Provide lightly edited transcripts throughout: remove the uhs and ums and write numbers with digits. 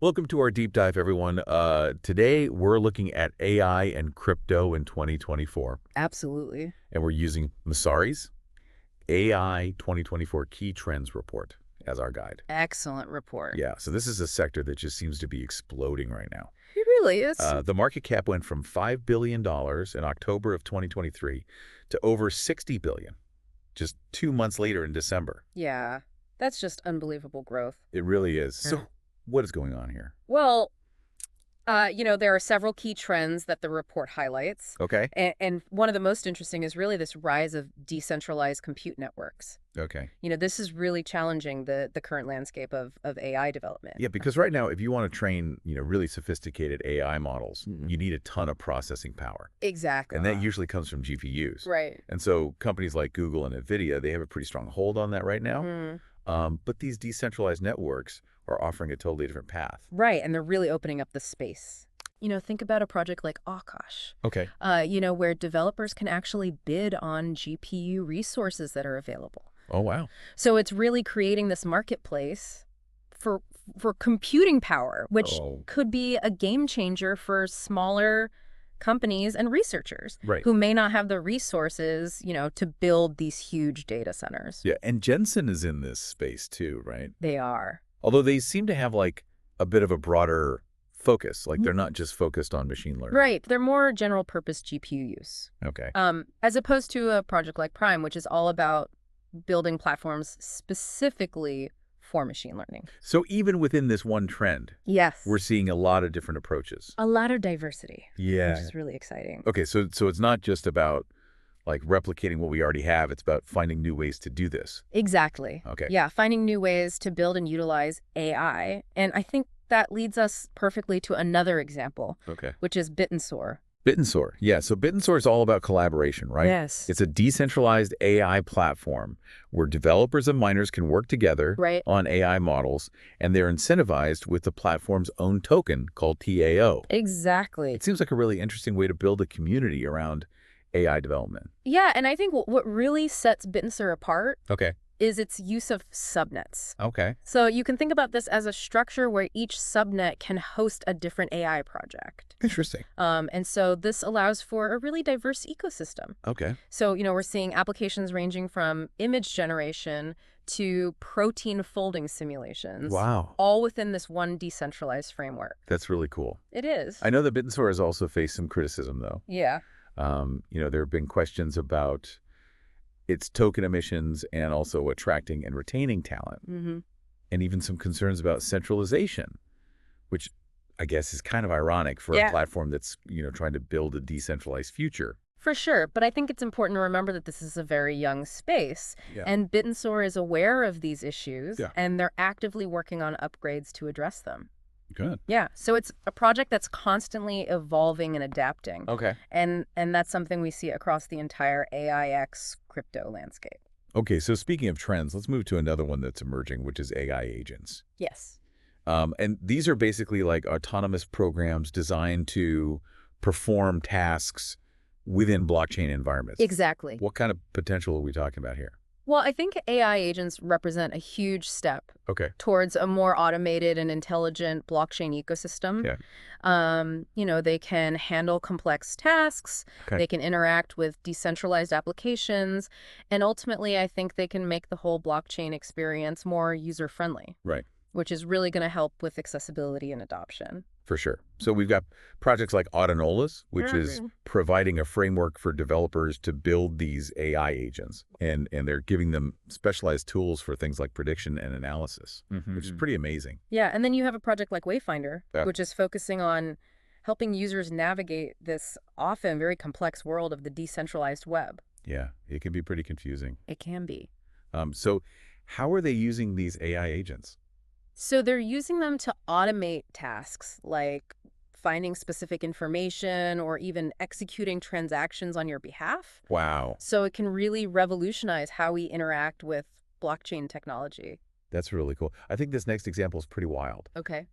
Welcome to our deep dive, everyone. Today, we're looking at AI and crypto in 2024, Absolutely. and we're using Masari's AI 2024 Key Trends Report as our guide. Excellent report. Yeah, so this is a sector that just seems to be exploding right now. It really is. The market cap went from $5 billion in October of 2023 to over $60 billion just 2 months later in December. Yeah, that's just unbelievable growth. It really is. So what is going on here? Well, there are several key trends that the report highlights. Okay. And one of the most interesting is really this rise of decentralized compute networks. Okay. This is really challenging the current landscape of AI development. Yeah, because right now, if you want to train, really sophisticated AI models, Mhm. you need a ton of processing power. Exactly. And that usually comes from GPUs. Right. And so companies like Google and NVIDIA, they have a pretty strong hold on that right now. Mm. But these decentralized networks are offering a totally different path. Right, and they're really opening up the space. Think about a project like Akash, Okay. where developers can actually bid on GPU resources that are available. Oh, wow. So it's really creating this marketplace for computing power, which Oh. could be a game changer for smaller companies and researchers Right. who may not have the resources, to build these huge data centers. Yeah, and Jensen is in this space too, right? They are. Although they seem to have like a bit of a broader focus. Like they're not just focused on machine learning. Right. They're more general purpose GPU use. Okay. As opposed to a project like Prime, which is all about building platforms specifically for machine learning. So even within this one trend, Yes. we're seeing a lot of different approaches. A lot of diversity, Yeah. which is really exciting. Okay, so it's not just about like replicating what we already have. It's about finding new ways to do this. Exactly. Okay. Yeah, finding new ways to build and utilize AI. And I think that leads us perfectly to another example, Okay. which is Bittensor. Bittensor. Yeah, so Bittensor is all about collaboration, right? Yes. It's a decentralized AI platform where developers and miners can work together Right. on AI models, and they're incentivized with the platform's own token called TAO. Exactly. It seems like a really interesting way to build a community around AI development. Yeah, and I think what really sets Bittensor apart Okay. is its use of subnets. Okay. So you can think about this as a structure where each subnet can host a different AI project. Interesting. And so this allows for a really diverse ecosystem. Okay. So, we're seeing applications ranging from image generation to protein folding simulations. Wow. All within this one decentralized framework. That's really cool. It is. I know that Bittensor has also faced some criticism, though. Yeah. There have been questions about its token emissions and also attracting and retaining talent, Mm-hmm. and even some concerns about centralization, which I guess is kind of ironic for a platform that's, trying to build a decentralized future. For sure. But I think it's important to remember that this is a very young space. Yeah. And Bittensor is aware of these issues, Yeah. and they're actively working on upgrades to address them. Good. Yeah. So it's a project that's constantly evolving and adapting. Okay. And that's something we see across the entire AIX crypto landscape. Okay, so speaking of trends, let's move to another one that's emerging, which is AI agents. Yes. And these are basically like autonomous programs designed to perform tasks within blockchain environments. Exactly. What kind of potential are we talking about here? Well, I think AI agents represent a huge step Okay. towards a more automated and intelligent blockchain ecosystem. Yeah. They can handle complex tasks, Okay. they can interact with decentralized applications, and ultimately I think they can make the whole blockchain experience more user-friendly, Right. which is really going to help with accessibility and adoption. For sure. So we've got projects like Autonolas, which is providing a framework for developers to build these AI agents. And they're giving them specialized tools for things like prediction and analysis, which is pretty amazing. Yeah, and then you have a project like Wayfinder, Yeah. which is focusing on helping users navigate this often very complex world of the decentralized web. Yeah, it can be pretty confusing. It can be. So how are they using these AI agents? So they're using them to automate tasks like finding specific information or even executing transactions on your behalf. Wow. So it can really revolutionize how we interact with blockchain technology. That's really cool. I think this next example is pretty wild. Okay.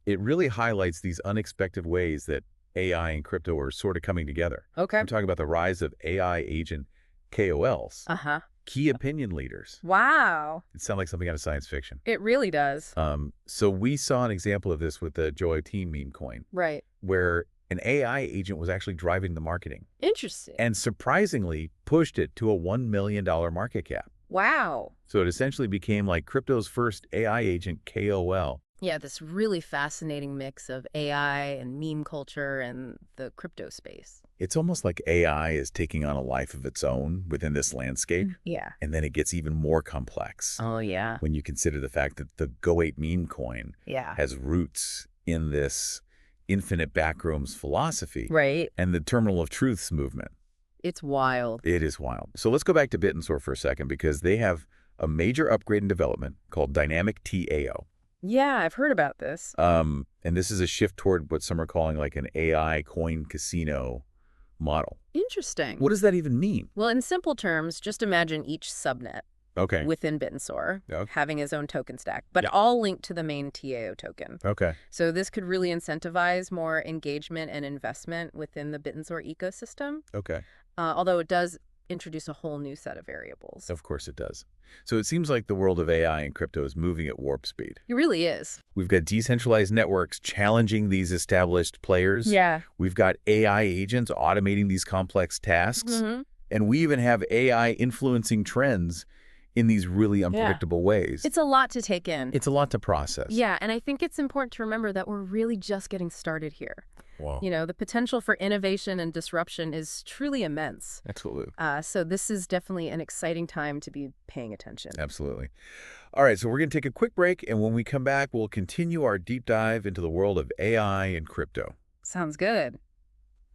It really highlights these unexpected ways that AI and crypto are sort of coming together. Okay. I'm talking about the rise of AI agent KOLs. Uh-huh. key opinion leaders. Wow. It sounds like something out of science fiction. It really does. So we saw an example of this with the Joy Team meme coin, Right. where an AI agent was actually driving the marketing Interesting. and surprisingly pushed it to a $1 million market cap. Wow. So it essentially became like crypto's first AI agent KOL. Yeah, this really fascinating mix of AI and meme culture and the crypto space. It's almost like AI is taking on a life of its own within this landscape. Yeah. And then it gets even more complex Oh, yeah. when you consider the fact that the Goetceus meme coin Yeah. has roots in this infinite backrooms philosophy Right. and the terminal of truths movement. It's wild. It is wild. So let's go back to Bittensor for a second, because they have a major upgrade in development called Dynamic TAO. Yeah, I've heard about this. And this is a shift toward what some are calling like an AI coin casino model. Interesting. What does that even mean? Well, in simple terms, just imagine each subnet Okay. within Bittensor Okay. having his own token stack, but Yeah. all linked to the main TAO token. Okay. So this could really incentivize more engagement and investment within the Bittensor ecosystem, Okay. although it does introduce a whole new set of variables. Of course it does. So it seems like the world of AI and crypto is moving at warp speed. It really is. We've got decentralized networks challenging these established players. Yeah. We've got AI agents automating these complex tasks. Mm-hmm. And we even have AI influencing trends in these really unpredictable ways. It's a lot to take in. It's a lot to process. Yeah, and I think it's important to remember that we're really just getting started here. Wow. You know, the potential for innovation and disruption is truly immense. Absolutely. So this is definitely an exciting time to be paying attention. Absolutely. All right, so we're going to take a quick break, and when we come back, we'll continue our deep dive into the world of AI and crypto. Sounds good.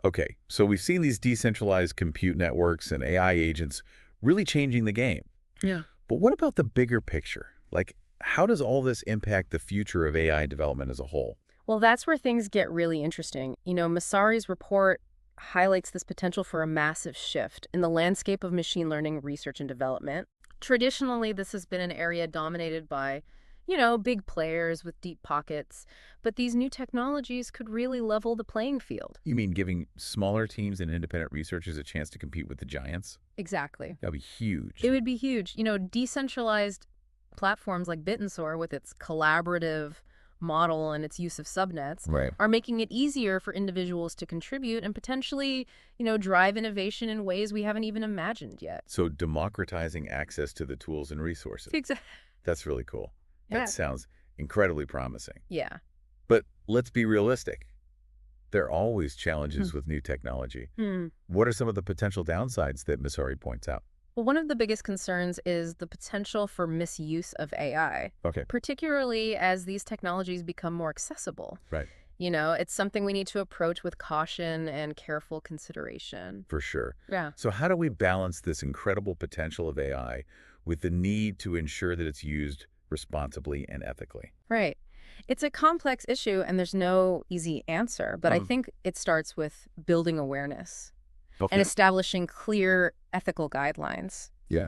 Okay, so we've seen these decentralized compute networks and AI agents really changing the game. Yeah. But what about the bigger picture? Like, how does all this impact the future of AI development as a whole? Well, that's where things get really interesting. You know, Massari's report highlights this potential for a massive shift in the landscape of machine learning research and development. Traditionally, this has been an area dominated by, you know, big players with deep pockets, but these new technologies could really level the playing field. You mean giving smaller teams and independent researchers a chance to compete with the giants? Exactly. That'd be huge. It would be huge. You know, decentralized platforms like Bittensor, with its collaborative model and its use of subnets, Right. are making it easier for individuals to contribute and potentially, you know, drive innovation in ways we haven't even imagined yet. So democratizing access to the tools and resources. Exactly. That's really cool. Yeah. That sounds incredibly promising. Yeah. But let's be realistic. There are always challenges with new technology. What are some of the potential downsides that Massari points out? Well, one of the biggest concerns is the potential for misuse of AI, Okay. particularly as these technologies become more accessible. Right. You know, it's something we need to approach with caution and careful consideration. For sure. Yeah. So how do we balance this incredible potential of AI with the need to ensure that it's used responsibly and ethically? Right. It's a complex issue and there's no easy answer, but I think it starts with building awareness and establishing clear ethical guidelines. Yeah.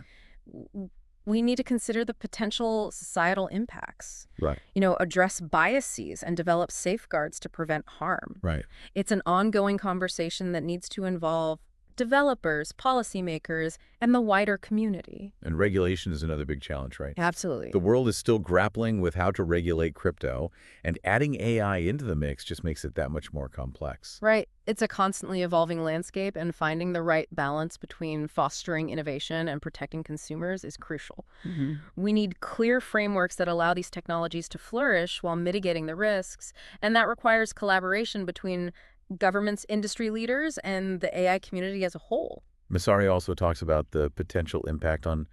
We need to consider the potential societal impacts, Right. you know, address biases and develop safeguards to prevent harm. Right. It's an ongoing conversation that needs to involve developers, policymakers, and the wider community. And regulation is another big challenge, right? Absolutely. The world is still grappling with how to regulate crypto, and adding AI into the mix just makes it that much more complex. Right. It's a constantly evolving landscape, and finding the right balance between fostering innovation and protecting consumers is crucial. We need clear frameworks that allow these technologies to flourish while mitigating the risks, and that requires collaboration between governments, industry leaders, and the AI community as a whole. Massari also talks about the potential impact on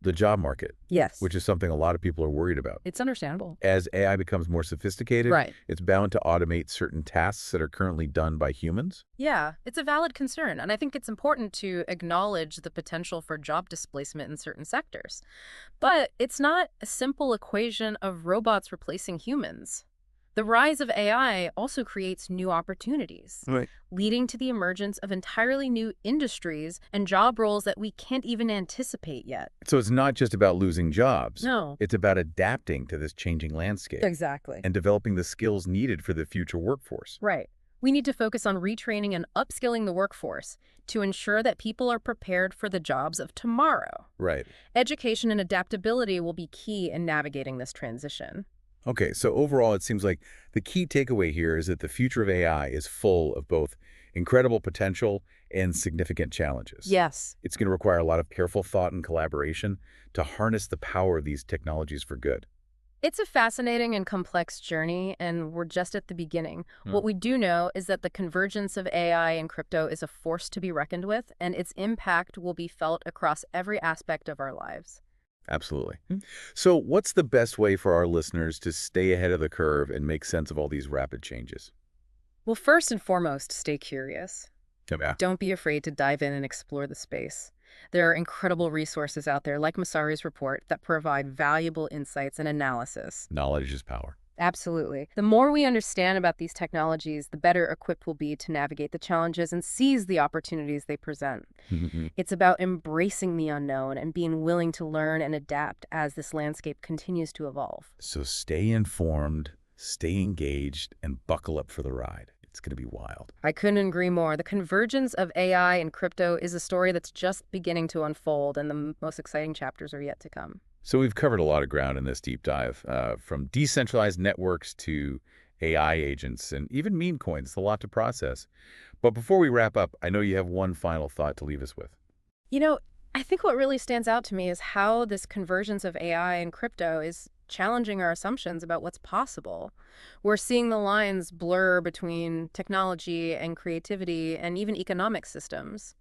the job market, Yes. which is something a lot of people are worried about. It's understandable. As AI becomes more sophisticated, Right. it's bound to automate certain tasks that are currently done by humans. Yeah, it's a valid concern, and I think it's important to acknowledge the potential for job displacement in certain sectors. But it's not a simple equation of robots replacing humans. The rise of AI also creates new opportunities, Right. leading to the emergence of entirely new industries and job roles that we can't even anticipate yet. So it's not just about losing jobs. No. It's about adapting to this changing landscape Exactly. and developing the skills needed for the future workforce. Right. We need to focus on retraining and upskilling the workforce to ensure that people are prepared for the jobs of tomorrow. Right. Education and adaptability will be key in navigating this transition. Okay, so overall, it seems like the key takeaway here is that the future of AI is full of both incredible potential and significant challenges. Yes. It's going to require a lot of careful thought and collaboration to harness the power of these technologies for good. It's a fascinating and complex journey, and we're just at the beginning. Hmm. What we do know is that the convergence of AI and crypto is a force to be reckoned with, and its impact will be felt across every aspect of our lives. Absolutely. So what's the best way for our listeners to stay ahead of the curve and make sense of all these rapid changes? Well, first and foremost, stay curious. Yeah. Don't be afraid to dive in and explore the space. There are incredible resources out there, like Masari's report, that provide valuable insights and analysis. Knowledge is power. Absolutely. The more we understand about these technologies, the better equipped we'll be to navigate the challenges and seize the opportunities they present. It's about embracing the unknown and being willing to learn and adapt as this landscape continues to evolve. So stay informed, stay engaged, and buckle up for the ride. It's going to be wild. I couldn't agree more. The convergence of AI and crypto is a story that's just beginning to unfold, and the most exciting chapters are yet to come. So we've covered a lot of ground in this deep dive, from decentralized networks to AI agents and even meme coins. It's a lot to process. But before we wrap up, I know you have one final thought to leave us with. You know, I think what really stands out to me is how this convergence of AI and crypto is challenging our assumptions about what's possible. We're seeing the lines blur between technology and creativity and even economic systems.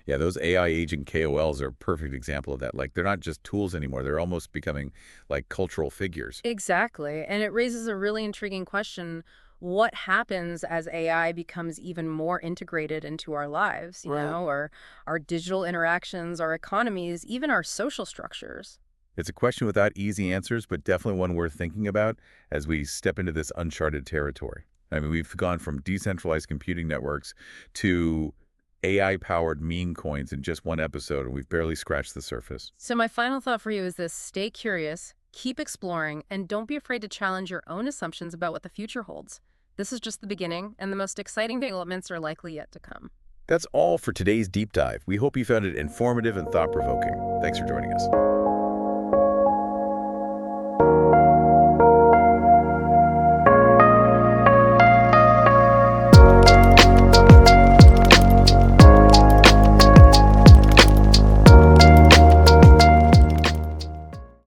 Yeah, those AI agent KOLs are a perfect example of that. Like, they're not just tools anymore. They're almost becoming like cultural figures. Exactly. And it raises a really intriguing question. What happens as AI becomes even more integrated into our lives, or our digital interactions, our economies, even our social structures? It's a question without easy answers, but definitely one worth thinking about as we step into this uncharted territory. I mean, we've gone from decentralized computing networks to AI-powered meme coins in just one episode, and we've barely scratched the surface. So my final thought for you is this: stay curious, keep exploring, and don't be afraid to challenge your own assumptions about what the future holds. This is just the beginning, and the most exciting developments are likely yet to come. That's all for today's deep dive. We hope you found it informative and thought-provoking. Thanks for joining us.